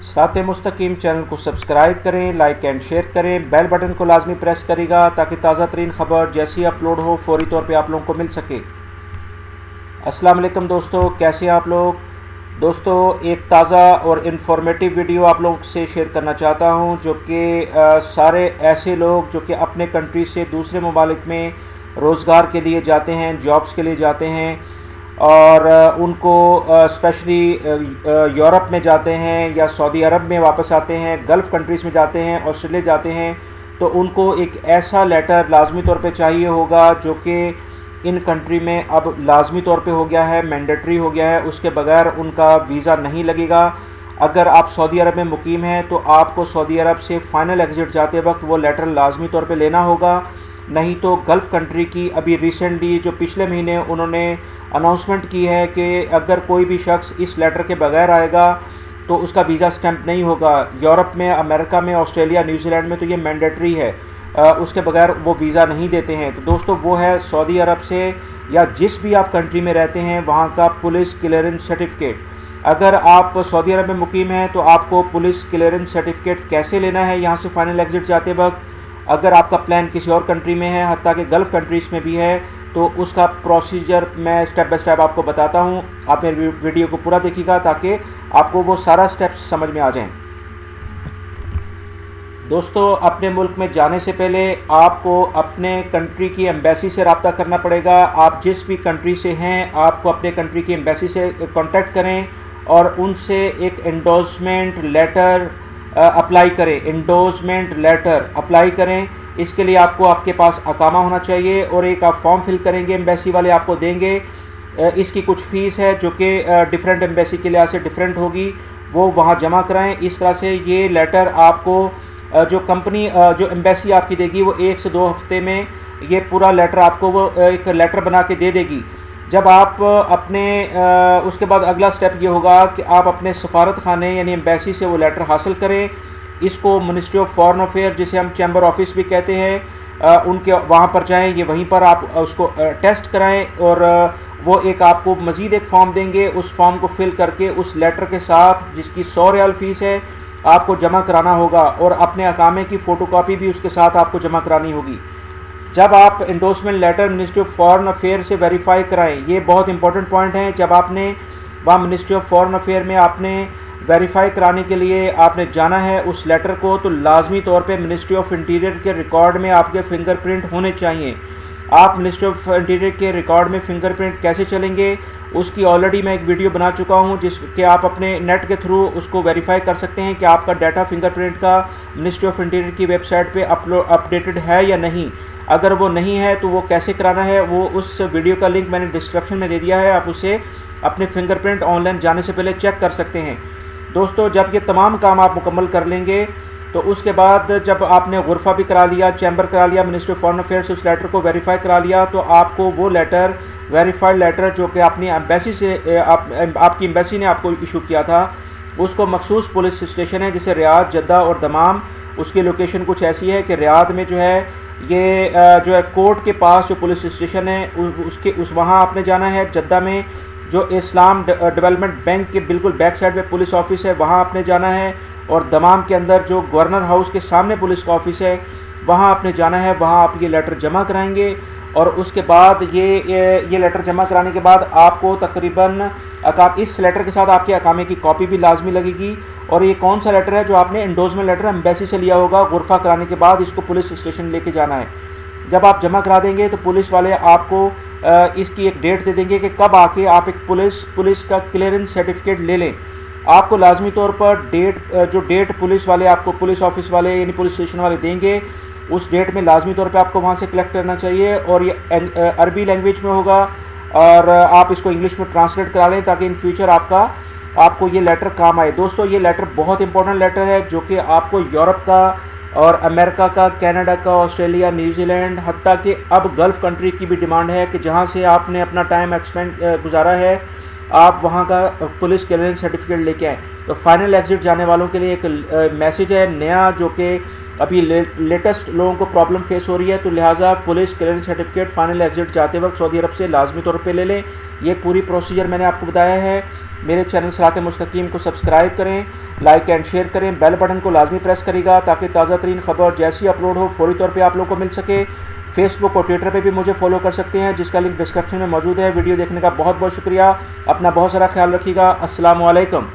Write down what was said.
सिरात मुस्तकीम चैनल को सब्सक्राइब करें, लाइक एंड शेयर करें, बेल बटन को लाजमी प्रेस करेगा ताकि ताज़ा तरीन खबर जैसी ही अपलोड हो फौरी तौर पे आप लोगों को मिल सके। अस्सलाम वालेकुम दोस्तों, कैसे हैं आप लोग। दोस्तों, एक ताज़ा और इन्फॉर्मेटिव वीडियो आप लोगों से शेयर करना चाहता हूं जो कि सारे ऐसे लोग जो कि अपने कंट्री से दूसरे ममालिक में रोज़गार के लिए जाते हैं, जॉब्स के लिए जाते हैं और उनको स्पेशली यूरोप में जाते हैं या सऊदी अरब में वापस आते हैं, गल्फ़ कंट्रीज़ में जाते हैं, ऑस्ट्रेलिया जाते हैं, तो उनको एक ऐसा लेटर लाजमी तौर पे चाहिए होगा जो कि इन कंट्री में अब लाजमी तौर पे हो गया है, मैंडेटरी हो गया है। उसके बगैर उनका वीज़ा नहीं लगेगा। अगर आप सऊदी अरब में मुकीम हैं तो आपको सऊदी अरब से फ़ाइनल एग्ज़िट जाते वक्त वो लेटर लाजमी तौर पे लेना होगा, नहीं तो गल्फ़ कंट्री की अभी रिसेंटली जो पिछले महीने उन्होंने अनाउंसमेंट की है कि अगर कोई भी शख्स इस लेटर के बगैर आएगा तो उसका वीज़ा स्टैंप नहीं होगा। यूरोप में, अमेरिका में, ऑस्ट्रेलिया, न्यूजीलैंड में तो ये मैंडेटरी है, उसके बगैर वो वीज़ा नहीं देते हैं। तो दोस्तों, वो है सऊदी अरब से या जिस भी आप कंट्री में रहते हैं वहाँ का पुलिस क्लियरेंस सर्टिफिकेट। अगर आप सऊदी अरब में मुकीम हैं तो आपको पुलिस क्लियरेंस सर्टिफिकेट कैसे लेना है यहाँ से फ़ाइनल एग्ज़िट जाते वक्त। अगर आपका प्लान किसी और कंट्री में है, हत्ता कि गल्फ़ कंट्रीज़ में भी है, तो उसका प्रोसीजर मैं स्टेप बाय स्टेप आपको बताता हूँ। आप मेरी वीडियो को पूरा देखिएगा ताकि आपको वो सारा स्टेप्स समझ में आ जाएं। दोस्तों, अपने मुल्क में जाने से पहले आपको अपने कंट्री की एम्बेसी से रब्ता करना पड़ेगा। आप जिस भी कंट्री से हैं आपको अपने कंट्री की एम्बेसी से कांटेक्ट करें और उनसे एक एंडोर्समेंट लेटर अप्लाई करें। एंडोर्समेंट लेटर अप्लाई करें। इसके लिए आपको आपके पास अकामा होना चाहिए और एक आप फॉर्म फिल करेंगे, एम्बेसी वाले आपको देंगे। इसकी कुछ फ़ीस है जो कि डिफरेंट एम्बेसी के लिहाज से डिफरेंट होगी, वो वहाँ जमा कराएं। इस तरह से ये लेटर आपको जो कंपनी जो एम्बेसी आपकी देगी वो 1 से 2 हफ्ते में ये पूरा लेटर आपको वो एक लेटर बना के दे देगी। जब आप अपने उसके बाद अगला स्टेप ये होगा कि आप अपने सफारत खाने यानी एम्बेसी से वो लेटर हासिल करें। इसको मिनिस्ट्री ऑफ फॉरेन अफेयर, जिसे हम चैम्बर ऑफिस भी कहते हैं, उनके वहाँ पर जाएं। ये वहीं पर आप उसको टेस्ट कराएं और वो एक आपको मज़ीद एक फ़ॉर्म देंगे। उस फॉर्म को फिल करके उस लेटर के साथ, जिसकी 100 रियाल फ़ीस है, आपको जमा कराना होगा और अपने अकामे की फ़ोटोकॉपी भी उसके साथ आपको जमा करानी होगी। जब आप endorsement letter ministry of foreign affair से वेरीफाई कराएं, ये बहुत इंपॉर्टेंट पॉइंट है। जब आपने वहाँ मिनिस्ट्री ऑफ फॉरेन अफेयर में आपने वेरीफाई कराने के लिए आपने जाना है उस लेटर को, तो लाजमी तौर पे मिनिस्ट्री ऑफ इंटीरियर के रिकॉर्ड में आपके फिंगरप्रिंट होने चाहिए। आप मिनिस्ट्री ऑफ इंटीरियर के रिकॉर्ड में फिंगरप्रिंट कैसे चलेंगे उसकी ऑलरेडी मैं एक वीडियो बना चुका हूं, जिसके आप अपने नेट के थ्रू उसको वेरीफाई कर सकते हैं कि आपका डाटा फिंगरप्रिंट का मिनिस्ट्री ऑफ इंटीरियर की वेबसाइट पे अपडेटेड है या नहीं। अगर वो नहीं है तो वो कैसे कराना है, वो उस वीडियो का लिंक मैंने डिस्क्रिप्शन में दे दिया है। आप उसे अपने फिंगरप्रिंट ऑनलाइन जाने से पहले चेक कर सकते हैं। दोस्तों, जब ये तमाम काम आप मुकम्मल कर लेंगे तो उसके बाद जब आपने गुरफा भी करा लिया, चैम्बर करा लिया, मिनिस्ट्री ऑफ फॉरेन अफेयर से उस लेटर को वेरीफाई करा लिया, तो आपको वो लेटर, वेरीफाइड लेटर जो कि अपनी एम्बेसी से आपकी एम्बेसी ने आपको इशू किया था, उसको मखसूस पुलिस स्टेशन है जैसे रियाद, जद्दा और दमाम। उसकी लोकेशन कुछ ऐसी है कि रियाद में जो है ये जो है कोर्ट के पास जो पुलिस स्टेशन है उसके वहाँ आपने जाना है। जद्दा में जो इस्लाम डेवलपमेंट बैंक के बिल्कुल बैक साइड पे पुलिस ऑफिस है वहाँ आपने जाना है, और दमाम के अंदर जो गवर्नर हाउस के सामने पुलिस का ऑफिस है वहाँ आपने जाना है। वहाँ आप ये लेटर जमा कराएंगे और उसके बाद ये लेटर जमा कराने के बाद आपको तकरीबन इस लेटर के साथ आपके अकामे की कॉपी भी लाजमी लगेगी। और ये कौन सा लेटर है जो आपने एंडोर्समेंट लेटर एम्बेसी से लिया होगा, गुरफा कराने के बाद इसको पुलिस स्टेशन लेके जाना है। जब आप जमा करा देंगे तो पुलिस वाले आपको इसकी एक डेट दे देंगे कि कब आके आप एक पुलिस का क्लियरेंस सर्टिफिकेट ले लें। आपको लाजमी तौर पर जो डेट पुलिस वाले आपको, पुलिस ऑफिस वाले यानी पुलिस स्टेशन वाले देंगे, उस डेट में लाजमी तौर पे आपको वहाँ से कलेक्ट करना चाहिए। और ये अरबी लैंग्वेज में होगा और आप इसको इंग्लिश में ट्रांसलेट करा लें ताकि इन फ्यूचर आपको ये लेटर काम आए। दोस्तों, ये लेटर बहुत इंपॉर्टेंट लेटर है जो कि आपको यूरोप का और अमेरिका का, कनाडा का, ऑस्ट्रेलिया, न्यूजीलैंड, हत्ता कि अब गल्फ़ कंट्री की भी डिमांड है कि जहाँ से आपने अपना टाइम गुजारा है आप वहाँ का पुलिस क्लियरेंस सर्टिफिकेट लेके आएँ। तो फाइनल एग्ज़िट जाने वालों के लिए एक मैसेज है नया जो कि अभी लेटेस्ट लोगों को प्रॉब्लम फेस हो रही है, तो लिहाजा police clearance certificate final exit जाते वक्त सऊदी अरब से लाजमी तौर पे ले लें। ये पूरी प्रोसीजर मैंने आपको बताया है। मेरे चैनल सिरात मुस्तकीम को सब्सक्राइब करें, लाइक एंड शेयर करें, बेल बटन को लाजमी प्रेस करिएगा ताकि ताज़ा तरीन खबर जैसी अपलोड हो फौरी तौर पे आप लोगों को मिल सके। फेसबुक और ट्विटर पे भी मुझे फॉलो कर सकते हैं, जिसका लिंक डिस्क्रिप्शन में मौजूद है। वीडियो देखने का बहुत बहुत शुक्रिया। अपना बहुत सारा ख्याल रखिएगा। अस्सलामु अलैकुम।